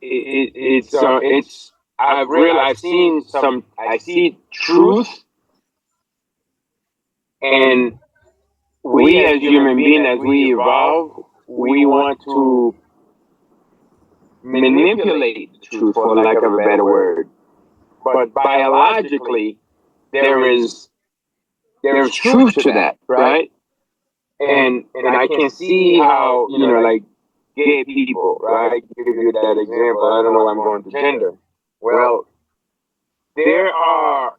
it's I've seen some, I see truth, and we as human beings, as we evolve, we want to manipulate the truth, for lack of a better word. But biologically, there is there's truth to that, right? And I can see how, like gay people, right? I give you that example. I don't know why I'm going to gender. Well, there are.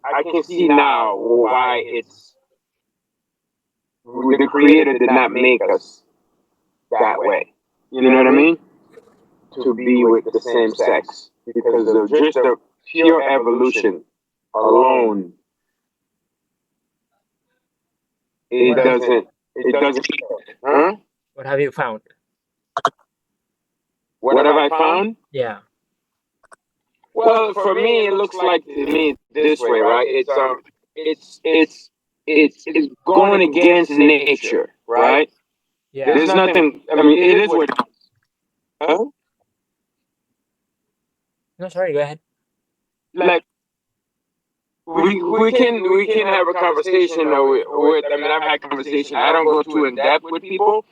I can see now why it's the Creator did not make us that way. You know what I mean? To be with the same sex, because of just the pure evolution alone. It doesn't. Huh? What have you found? What have I found? Yeah. Well, for me, it looks like to me this way, right? It's going against nature, right? Yeah. There's nothing. I mean, it is what. Huh? No, sorry. Go ahead. Like we can have a conversation with. I mean, I've had conversation. I don't go too in depth with people,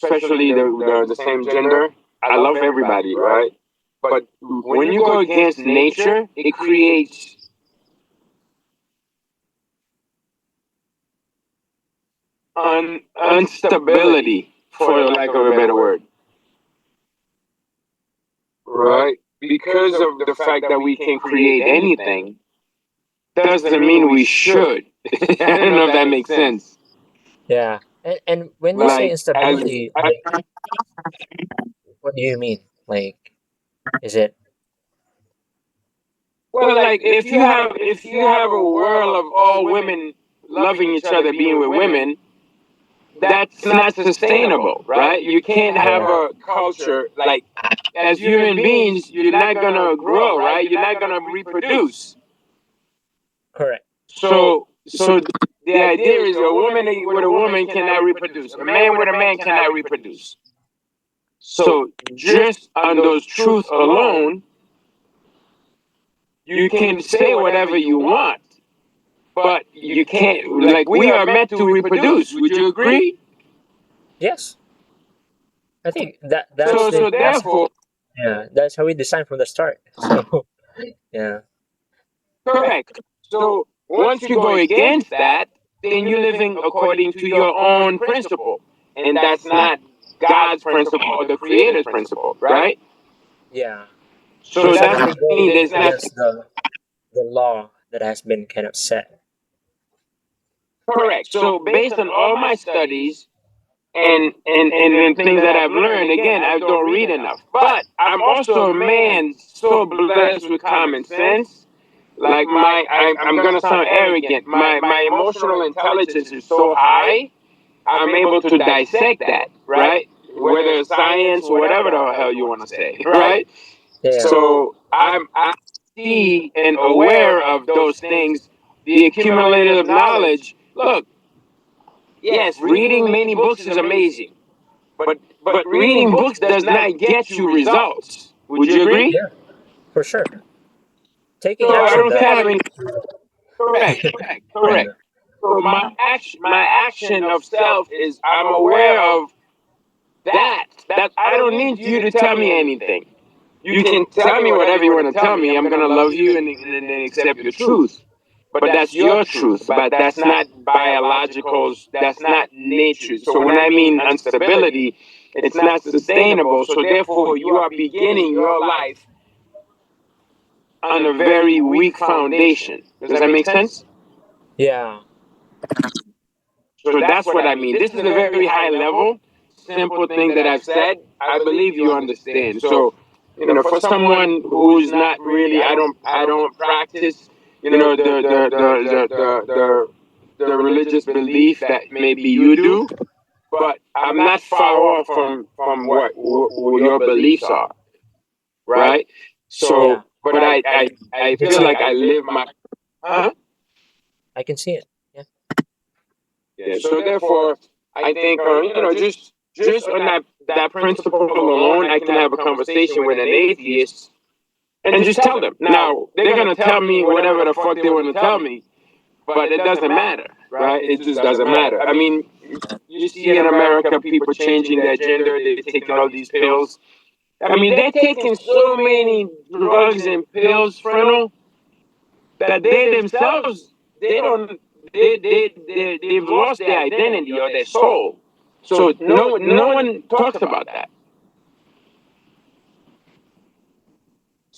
especially the same gender. I love everybody, right? But when you go against nature, it creates instability, for lack of a better word, right? Because of the fact that we can create anything, doesn't mean we should. I don't know if that makes sense. Yeah. And when you say Like, instability, like, what do you mean? Like, is it? well, like if you have a world of all women loving each other, being with women, that's not sustainable, right? You can't have Yeah. a culture like, as human beings, you're not gonna grow, right? You're not gonna reproduce. Correct. So the idea is a woman with a woman cannot reproduce. A man with a man cannot reproduce. So just on those truths alone, you can say whatever you want, but you can't. Like, we are meant to reproduce. Would you agree? Yes. I think So so that's therefore, yeah, that's how we designed from the start. So yeah. correct. So once you go against that, then you're living according to your own principle, and that's not God's principle or the Creator's principle, right? Yeah. So So that you're means going there's not. against the law that has been kind of set. Correct. So based on all my studies and the things that I've learned, again, I don't read enough. But I'm also a man so blessed with common sense. Like, I'm gonna sound arrogant. My emotional intelligence is so high. I'm able to dissect that, right? Whether it's science, whatever the hell you want to say, right? Yeah. So I see and aware of those things, the accumulative knowledge. Look, yes, reading many books is amazing, but reading books does not get you results. Would you agree? Yeah. For sure. Taking So I action don't does. have any. Correct, correct, Yeah. correct. So my action of self is, I'm aware of that I don't need you to tell me anything. You can tell me whatever you want to tell me. I'm gonna love you and accept your truth. But that's your truth. But that's not biological. That's not nature. So when I mean instability, it's not sustainable. So therefore, you are beginning your life on a very weak foundation. Does that make sense? Yeah. So that's what I mean. This is a very high level, simple thing that I've said. I believe you understand. So, for someone who's not really, I don't practice, the religious belief that maybe you do, but I'm not far off from what your beliefs are, right? Yeah. So, but I I can feel see it. like I live my. Huh? I can see it. Yeah. Yeah. So therefore, I think, just just on that principle alone, I can have a conversation with an atheist and just tell them. Now they're gonna tell me whatever the fuck they want to tell me, but it doesn't matter, right? It just doesn't matter. I mean, you see in America people changing their gender, they're taking all these pills. I mean, they're taking so many drugs and pills, Frenno, that they themselves they don't they've lost their identity or their soul. So no one talks about that.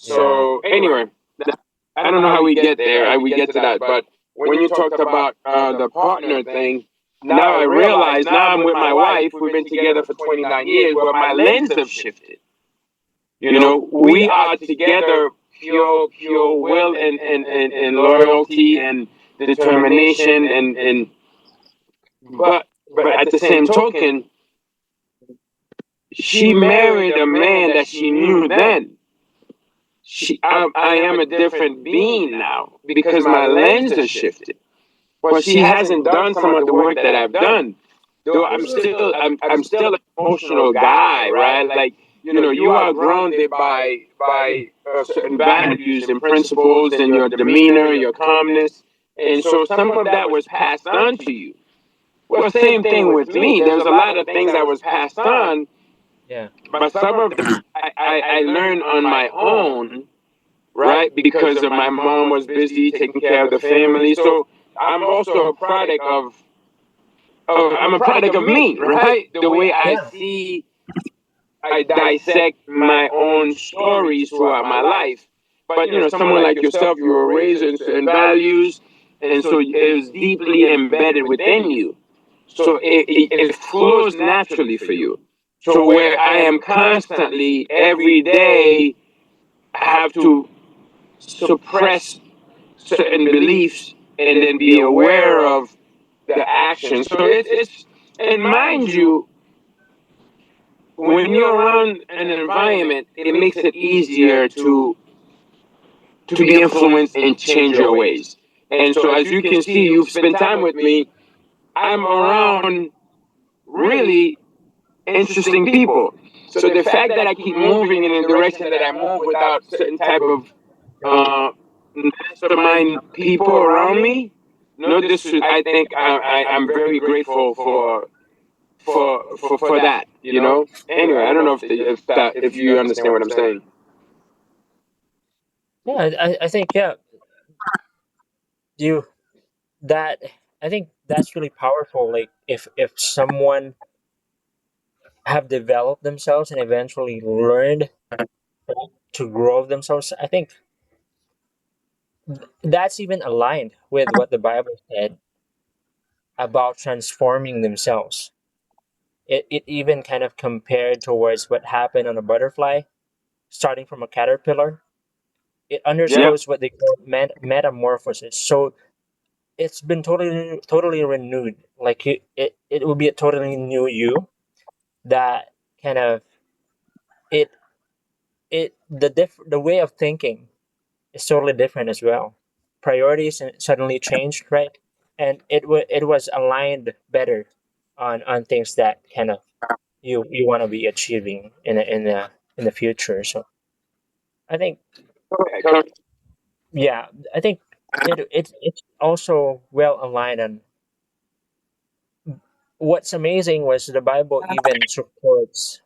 Yeah. So anyway, I don't know how we get there. We get to that, but when you talked about the partner thing, now I realize. Now I'm with my wife. We've been together for 29 years, but my lens have shifted. You know, we are together pure will and loyalty and determination and but at the same token, she married a man that she knew then. I am a different being now because my lens has shifted. Well, she hasn't done some of the work that I've done. Though I'm still an emotional guy, right? Like, you are grounded by certain values and principles and your demeanor, your calmness, and so some of that was passed on to you. Well, same thing with me. There's a lot of things that was passed on, Yeah. but some of them I learned on my own, right? Because of my mom was busy taking care of the family. So I'm also a product I'm a product of me, right? The way I Yeah. see, I dissect my own stories throughout my life. But someone like yourself, you were raised in certain values, and so it was deeply embedded within you. So it flows naturally for you. So where I am constantly, every day, have to suppress certain beliefs and then be aware of the action. So it's and mind you, when you're around an environment, it makes it easier to be influenced and change your ways. And so as you can see, you've spent time with me. I'm around really interesting people. So the fact that I keep moving in the direction that I move without certain type of uh, mastermind people around me, no, I think I'm very grateful for that. Anyway, I don't know if you understand what I'm saying. Yeah. I think, yeah, you that I think that's really powerful. Like, if someone have developed themselves and eventually learned to grow themselves, I think that's even aligned with what the Bible said about transforming themselves. It even kind of compared towards what happened on a butterfly, starting from a caterpillar. It Yeah. undergoes what they call metamorphosis. So it's been totally renewed. Like, it will be a totally new you that kind of it the way of thinking is totally different as well. Priorities suddenly changed, right? And it was aligned better on things that kind of you want to be achieving in the future. So I think, Correct. yeah, I think it's also well aligned. And what's amazing was the Bible even supports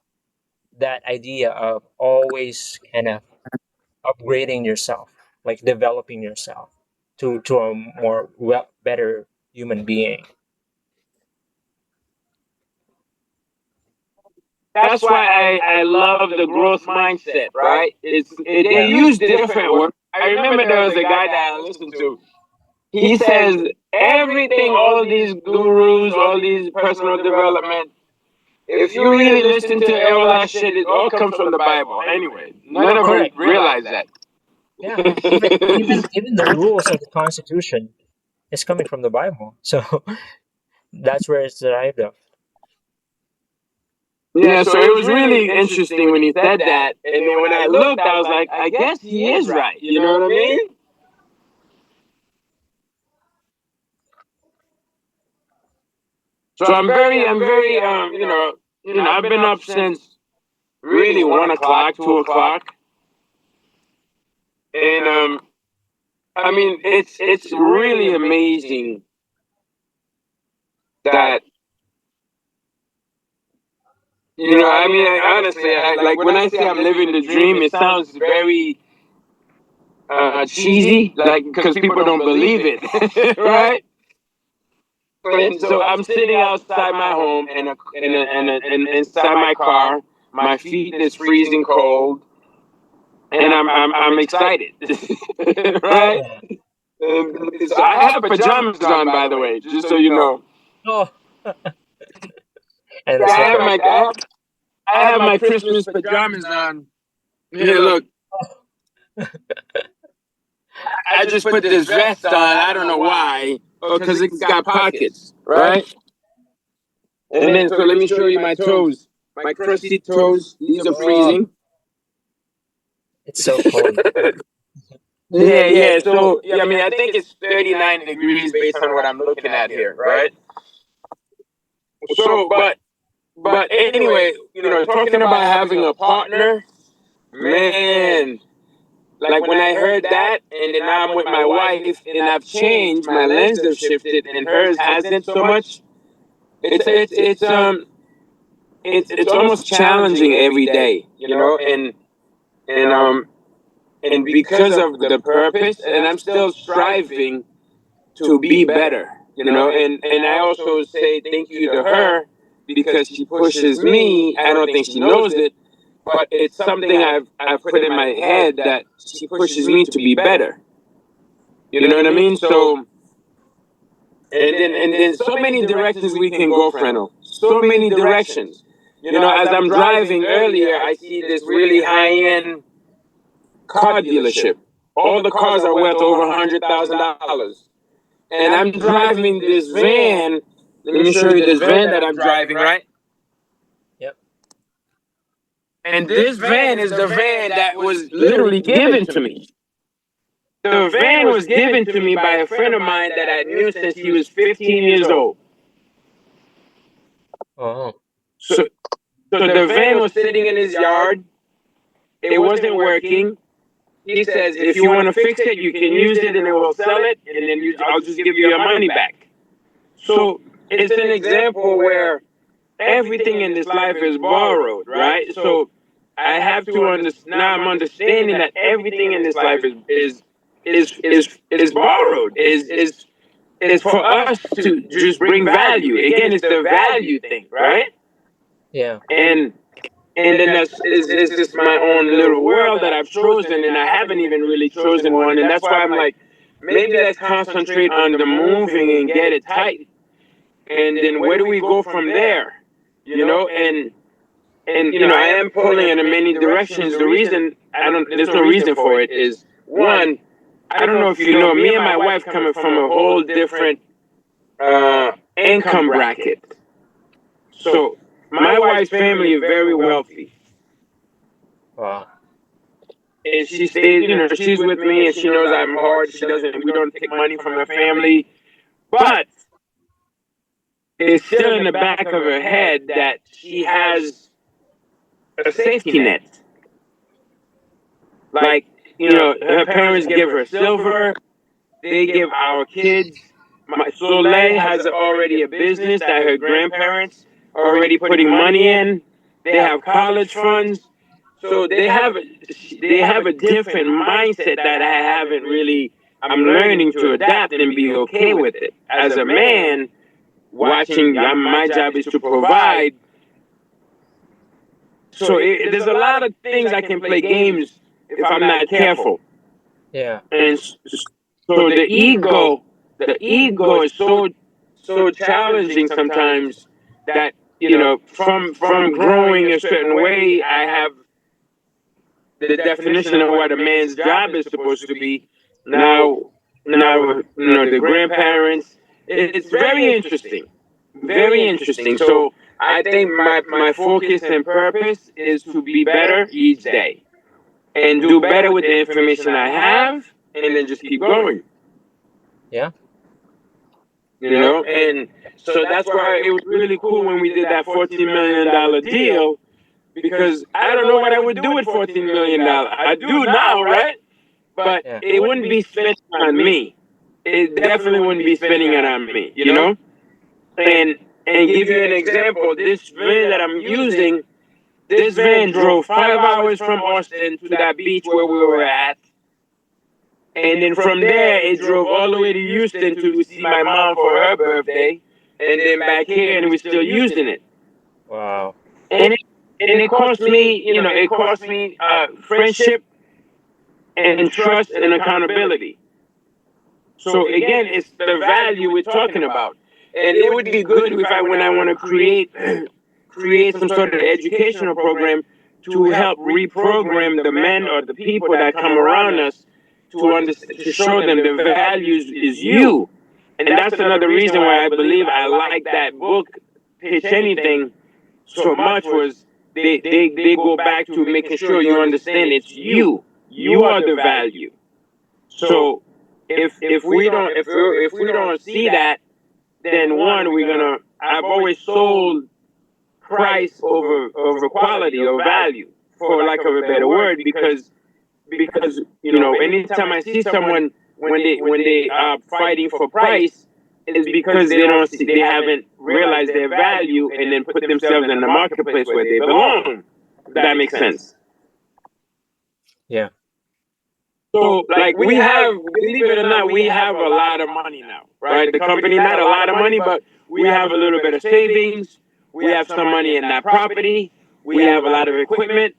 that idea of always kind of upgrading yourself, like developing yourself to a more better human being. That's why I love the growth mindset, right? They Yeah. use different words. I remember there was a guy that I listened to. He says everything, all these gurus, all these personal development. If you really listen to all that shit, it all comes from the Bible. Anyway, none of them Correct. realize that. Yeah. Even the rules of the Constitution is coming from the Bible. So that's where it's derived of. Yeah, so it was really interesting when he said that, and then when I looked, I was like, I guess he is right. You know what I mean? So I'm very, I've been up since really 1 o'clock, 2 o'clock, and I mean, it's really amazing that I mean, honestly, like when I say I'm living the dream, it sounds very cheesy, like because people don't believe it, right? And so I'm sitting outside my home in inside my car. My feet is freezing cold, and I'm excited, right? Yeah. And so I have pajamas on, by the way, just so you know. Oh, and Yeah, the slippers. I have my Christmas pajamas on. Here, look, I just put this vest on. I don't know why. Oh, because it's got pockets, right? And then, so let me show you my toes. My crusty toes. These are Oh, freezing. it's so cold. Yeah, yeah. So, yeah, I mean, I think it's 39 degrees based on what I'm looking at here, right? So, but anyway, talking about having a partner, man, like when I heard that, and then now I'm with my wife, and I've changed, my lens have shifted, and hers hasn't so much. It's almost challenging every day, and and because of the purpose, and I'm still striving to be better, and I also say thank you to her because she pushes me. I don't think she knows it, but it's something I've put in my head that she pushes me to be better. You know what I mean? So and then so many directions we can go, Freno. So many directions. As I'm driving earlier, I see this really high end car dealership. All the cars are worth over $100,000. And I'm driving this van. Let me show you this van that I'm driving, right? Yep. And this van is the van that was literally given to me. The van was given to me by a friend of mine that I knew since he was 15 years old. Oh, So, so the van was sitting in his yard. It wasn't working. He says, if you want to fix it, you can use it and it will sell it, and then I'll just give you your money back. So it's an example where everything in this life is borrowed, right? So I have to understand. Now I'm understanding that everything in this life is borrowed. Is for us to just bring value. Again, it's the value thing, right? yeah. And then that's is just my own little world that I've chosen, and I haven't even really chosen one, and that's why I'm like, maybe let's concentrate on the moving and get it tight, and then where do we go from there? And I am pulling in many directions. The reason I don't there's no reason for it is one, I don't know if you know, me and my wife coming from a whole different income bracket. So my wife's family is very wealthy, Wow. and she stays. She's with me, and she knows I'm hard. She doesn't. We don't take money from her family, but it's still in the back of her head that she has a safety net. Like, her parents give her silver. They give our kids. My Soleil has already a business that her grandparents are already putting money in. They have college funds, so they have a different mindset that I haven't really. I'm learning to adapt and be okay with it. As a man, watching, my job is to provide. So there's a lot of things I can play games if I'm not careful. Yeah. And so the ego is so challenging sometimes that from growing a certain way, I have the definition of what a man's job is supposed to be. Now the grandparents. It's very interesting, very interesting. So I think my focus and purpose is to be better each day and do better with the information I have, and then just keep going. Yeah. And so that's why it was really cool when we did that $14 million deal, because I don't know what I would do with $14 million. I do now, right? But Yeah. it wouldn't be spending on me. It definitely wouldn't be spending it on me. And give you an example, this van that I'm using, this van drove 5 hours from Austin to that beach where we were at, and then from there it drove all the way to Houston to see my mom for her birthday, and then back here, and we're still using it. Wow. And it cost me, it cost me friendship and trust and accountability. So again, it's the value we're talking about, and it would be good if when I want to create some sort of educational program to help reprogram the men or the people that come around us to understand, to show them the values is you. And that's another reason why I believe I like that book, Pitch Anything, so much, was they go back to making sure you understand it's you. You are the value. So if we don't see that, then one, we're gonna. I've always sold price over quality or value, for lack of a better word, because anytime I see someone when they are fighting for price, it's because they haven't realized their value and then put themselves in the marketplace where they belong. If that makes sense. Yeah. So, like, we have, believe it or not, we have a lot of money now, right? The company, not a lot of money, but we have a little bit of savings. We have some money in that property. We have a lot of equipment.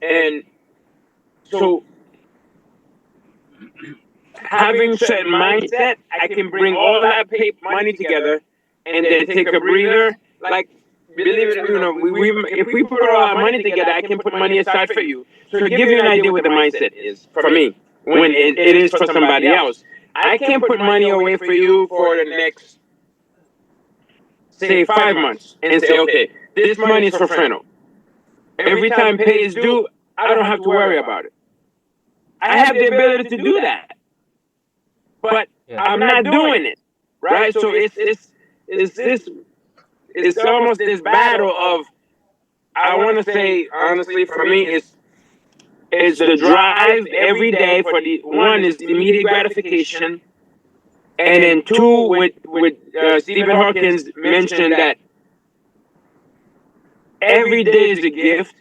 And so, having certain mindset, I can bring all that money together and then take a breather. Like, believe it, if we put all our money together, I can put money aside for you. So to give you an idea what the mindset is for me, when it is for somebody else, I can put money away for you for the next, say, 5 months, and say, okay, this money is for Freno. Every time pay is due, I don't have to worry about it. I have the ability to do that, but Yeah. I'm not doing it, right? So it's this it's almost this battle of, I want to say honestly, for me, it's the drive every day for the one is immediate gratification, and then two, with Stephen Hawkins mentioned that every day is a gift,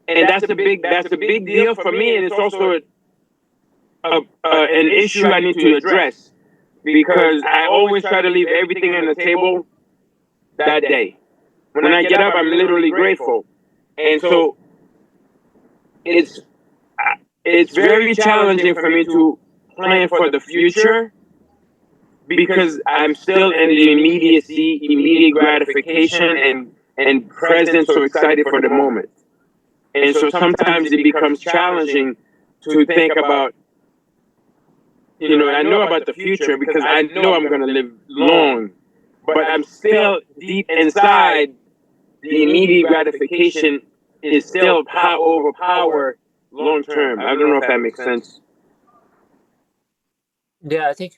and that's a big deal for me, and it's also an issue I need to address, because I always try to leave everything on the table that day. When I get up, I'm literally grateful, and so it's it's very challenging for me to plan for the future, because I'm still in the immediacy, immediate gratification, and present, so excited for the moment. And so sometimes it becomes challenging to think about, I know about the future because I know I'm going to live long, but I'm still deep inside, the immediate gratification is still overpower long term. I don't know if that makes sense. Yeah, I think.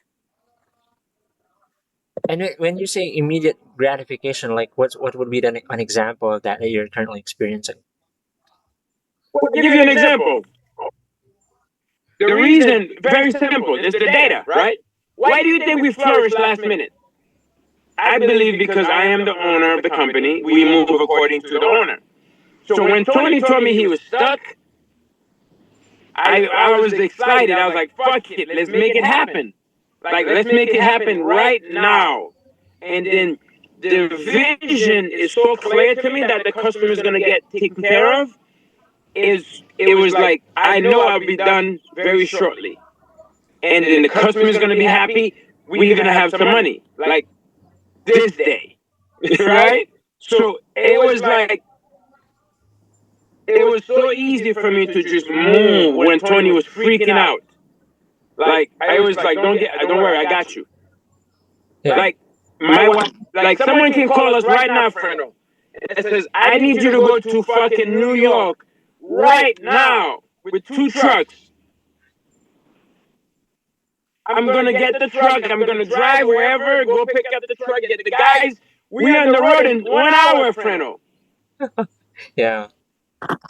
And when you say immediate gratification, like what would be an example of that you're currently experiencing? I'll give you an example. The reason, very simple, is the data, right? Why do you think we flourish last minute? I believe because I am the owner of the company, we move according to the owner. So when Tony told me he was stuck, I was excited. I was like, fuck it, let's make it happen. Like, let's make it happen right now. And then the vision is so clear to me that the customer is going to get taken care of. It was like, I know I'll be done very shortly. And then the customer is going to be happy. We're going to have some money. Like, this day. Right? So it was so easy for me to just move when Tony was freaking out. Like, I was like, don't worry, I got you. Yeah. Like, my wife, like, someone can call us right now, Freno. It says, I need you to go to fucking New York right now with 2 trucks. I'm gonna get the truck. I'm gonna drive wherever, go pick up the truck, get the guys. We on the road in 1 hour, Freno. Yeah.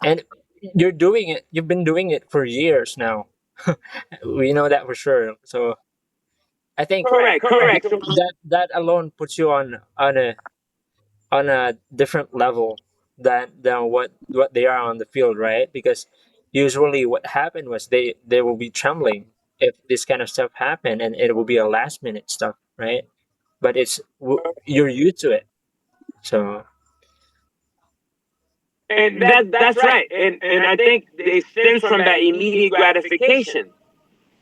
And you're doing it. You've been doing it for years now. We know that for sure. So I think Correct, correct. So that alone puts you on a different level than what they are on the field, right? Because usually what happened was they will be trembling if this kind of stuff happen, and it will be a last minute stuff, right? But you're used to it, so and that's right. And I think it stems from that immediate gratification,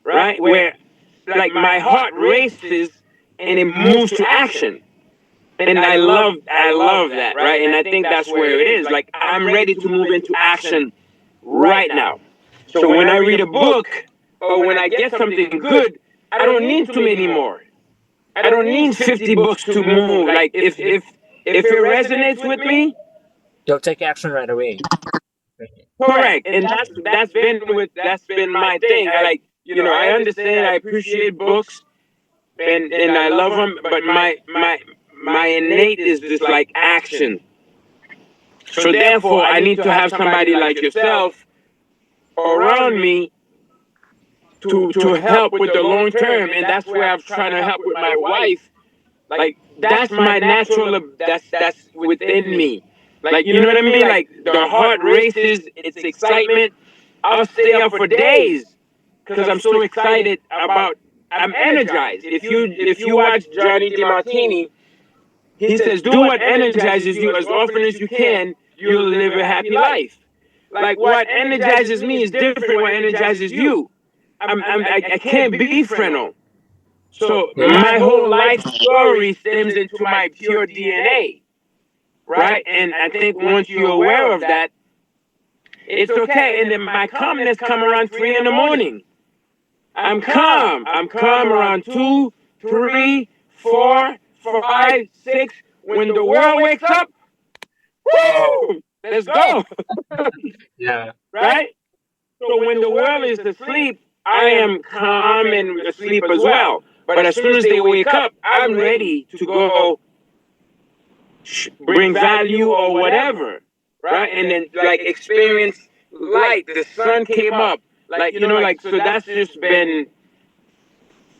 right? Where like my heart races and it moves to action. And I love that, right? And I think that's where it is. Like I'm ready to move into action right now. So when I read a book or when I get something good, I don't need too many more. I don't need 50 books to move. Like if it resonates with me, you'll take action right away. correct. And that's been my thing. I like, I understand, I appreciate books and I love them, but my innate is this like action. So therefore, I need to have somebody like yourself around me to help with the long term, and that's where I'm trying to help with my wife. Like that's my natural. That's within me. Like you know what I mean? Like the heart races. It's excitement. I'll stay up for days because I'm so excited about. I'm energized. If you watch Johnny DeMartini, he says, "Do what energizes you as often as you can. You'll live a happy life." Like what energizes me is different. What energizes you? I can't be Freno. So Yeah, my whole life story stems into my pure DNA, right? And I think once you're aware of that, it's okay. And then my calmness come around 3 in the morning. I'm calm. I'm calm around 2, 3, 4, 5, 6. When the world wakes up, woo! Let's go, yeah, right? So when the world is asleep, I am calm and asleep as well. But as soon as they wake up, I'm ready to go bring value or whatever, right? And then like experience light. The sun came up, like like so. That's just been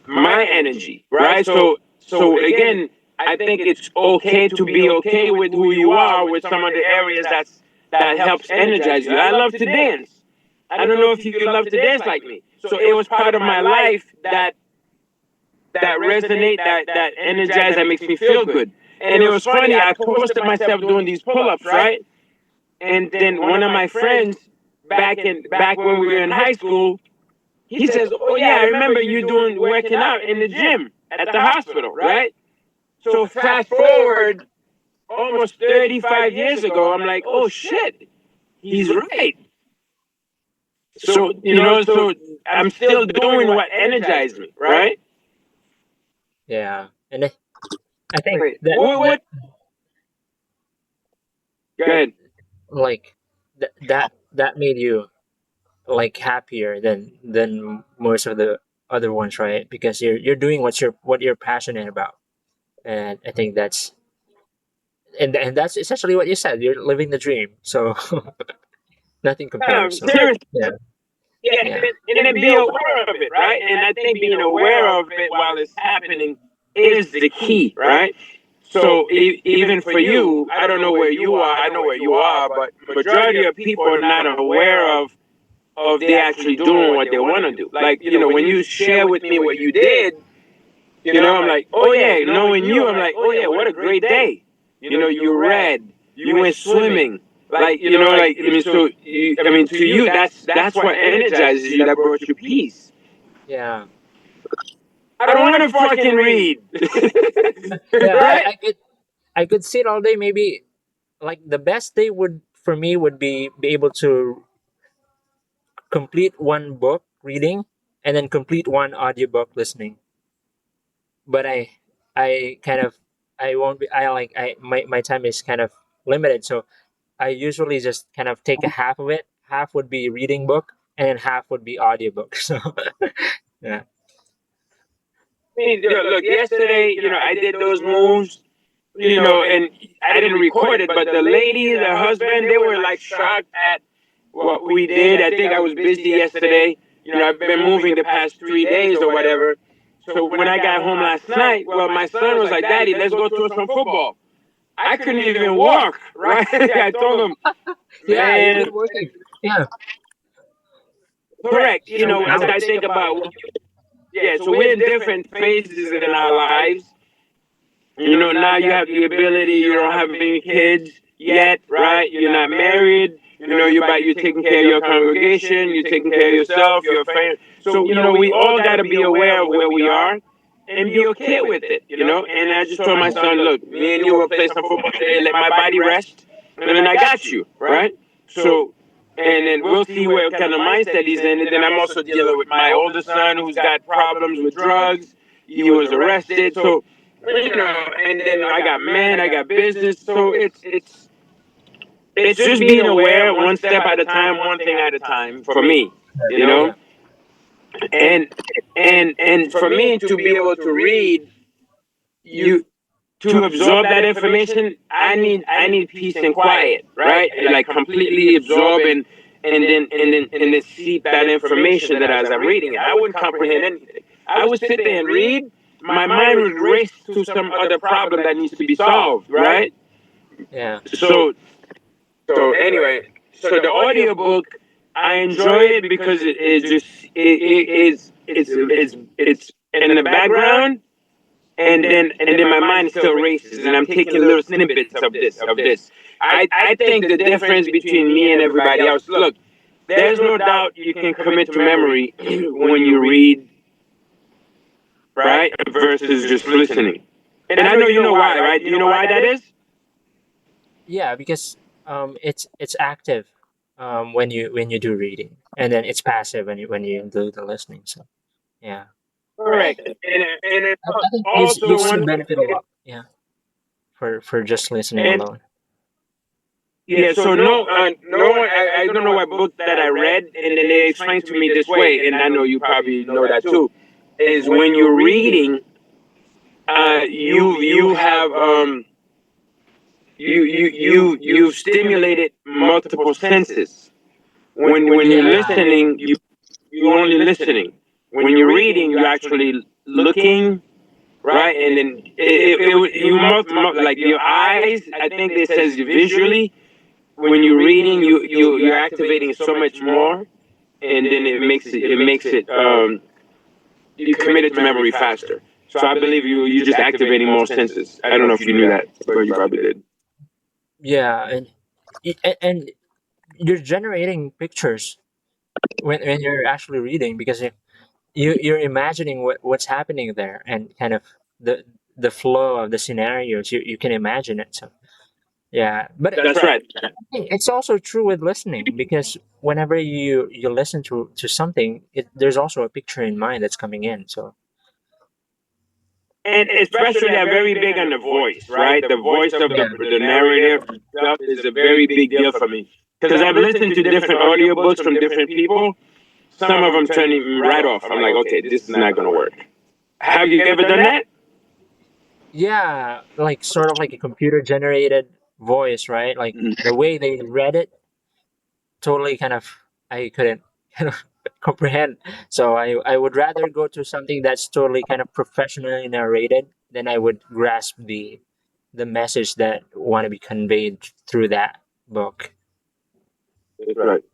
my energy, right? So again, I think it's okay to be okay with who you are, with some of the areas that helps energize you. I love to dance. I don't know if you love to dance like me. So it was part of my life that resonate, that energize, that makes me feel good. And it was funny. I posted myself doing these pull-ups, right? And then one of my friends back when we were in high school, he says, "Oh yeah, I remember you doing working out in the gym at the hospital, right?" So fast forward almost 35 years ago, I'm like, "Oh shit, he's right." So so I'm still doing what energized me, right? yeah. And I think Wait, what? Go that ahead. like that made you like happier than most of the other ones, right? Because you're doing what you're passionate about, and I think and that's essentially what you said. You're living the dream, so nothing compares. So Seriously, yeah, yeah, yeah, and then be aware of it, right? And I think being aware of it while it's happening is the key, right? So even for you, I don't know where you are. I know where you are, but majority of people are not aware of they actually doing what they want to do. Like when you share with me what you did, I'm like, oh yeah, knowing you, I'm like, oh yeah, what a great day. You read, you went swimming, like like I mean, so I mean, to you, that's what energizes you. That brought you peace. yeah, I don't want to fucking read, yeah. right? I could sit all day. Maybe like the best day would for me would be able to complete one book reading and then complete one audiobook listening. But I kind of I won't be I like I my time is kind of limited, so I usually just kind of take a half of it. Half would be reading book, and then half would be audiobook. So yeah, mean, look, yesterday, I did those moves, and I didn't record it, but the lady, the husband, they were like shocked at what we did. I think I was busy yesterday. I've been moving the past 3 days or whatever. So when I got home last night, well, my son was like, "Daddy, let's go to some football." I couldn't even walk, right? I told him, Yeah, you've man, been working. Yeah. correct. So As how? I think about, yeah, so we're in different phases in our lives. Now you have the ability, you don't have any kids yet, right? You're not married, you're taking care of your congregation, you're taking care of yourself, your family. So, we all got to be aware of where we are and be okay with it, And I just told my son, look, me and you will play some football today, let my body rest, and then I got you, right? So, and then we'll see what kind of mindset he's in. And then I'm also dealing with my oldest son who's got problems with drugs. He was arrested. So, and then I got men, I got business. So it's just being aware, one step at a time, one thing at a time for me, you know. Yeah. And and for me to be able to read, you to absorb that information, I need peace and quiet, right? Like completely absorb and then seep that information that as I'm reading it, I wouldn't comprehend anything. I would sit there and read. My mind would race to some other problem that needs to be solved, right? Yeah. So so anyway, so the audiobook, I enjoy it because it is just it's in the background, and then my mind still races, and I'm taking little snippets of this. I think the difference between me and everybody else. Look, there's no doubt you can commit to memory when you read, right, versus just listening. And I know you know why, right? Do you know why that is? Yeah, because it's active when you do reading, and then it's passive when you do the listening. So yeah, Correct. And I think you also still one. benefit a lot. Yeah, for just listening And alone. yeah, so no one. I don't know what book that I read, and then they explained to me this way, and I know you probably know that too. Is when you're reading, you have you've stimulated multiple senses. When you're Yeah, listening, you're only listening. When you're reading, you're actually looking, right? And then like your eyes. I think it says visually. When you're reading, you're activating so much more, and then it makes it you commit it to memory faster. So I believe you're just activating more senses. I don't know if you knew that, but you probably did. yeah, and you're generating pictures when you're actually reading because you're imagining what's happening there and kind of the flow of the scenarios. You can imagine it. So yeah, but That's right. it's also true with listening because whenever you listen to something, there's also a picture in mind that's coming in. So And especially, I'm very big on the voice, right? The voice of yeah, the narrator itself is a very big deal for me because I've listened to different audiobooks from different people. Some of them turn me right off. I'm like, okay, this is not going to work. Have you ever done that? yeah, like sort of like a computer generated voice, right? Like the way they read it, totally kind of I couldn't kind of comprehend. So I would rather go to something that's totally kind of professionally narrated than I would grasp the message that want to be conveyed through that book. That's right.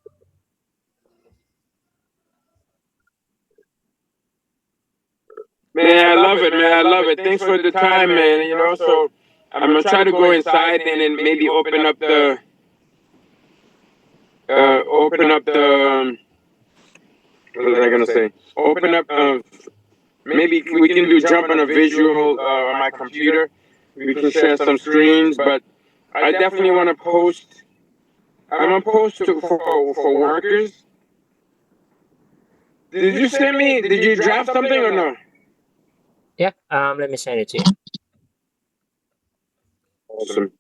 Man, I love it, man. I love it. Thanks for the time, man. So I'm gonna try to go inside and then maybe open up the what was I gonna say? Open up maybe we can do jump on a visual on my computer. We can share some screens, but I definitely want to post. I'm gonna post for workers. Did you send me? Did you draft something or no? Yeah, let me send it to you. Awesome.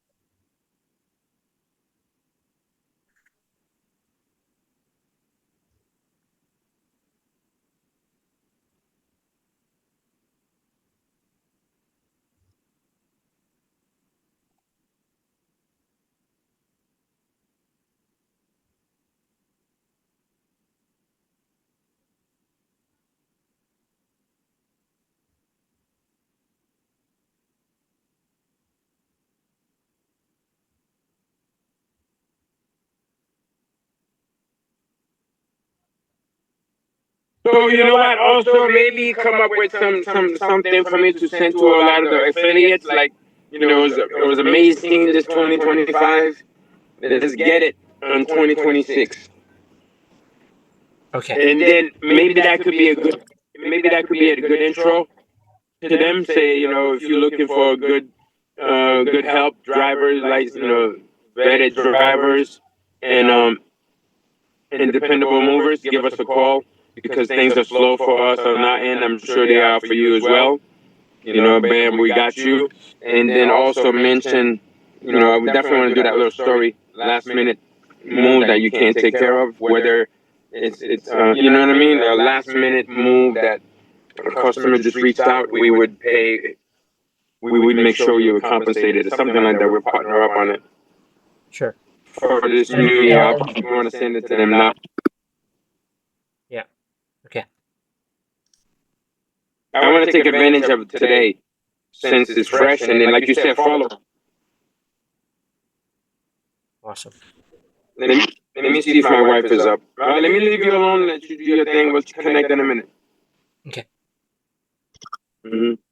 So you know what? Also, maybe come up with something for me to send to a lot of the affiliates. Like, it was amazing this 2025. Let's get it on 2026. Okay. And then maybe that could be a good intro to them. Say, if you're looking for good help drivers, like, vetted drivers and and dependable movers, give us a call because things are slow for us on our end. I'm sure they are for you as well. Bam, we got you. And then also mention, we definitely want to do that little story, last minute move that you can't take care of, whether you know what I mean, a last minute move that a customer just reached out, we would pay, we would make sure you were compensated or something like that. We'll partner up on it Sure. for this And new year. I probably want to send it to them now. yeah. Okay. I want to take advantage of it today since it's fresh, and then, like you said, follow. Awesome. Let me see if my wife is up. Let me leave you alone. Let you do your thing. We'll connect in a minute. Okay. Mm-hmm.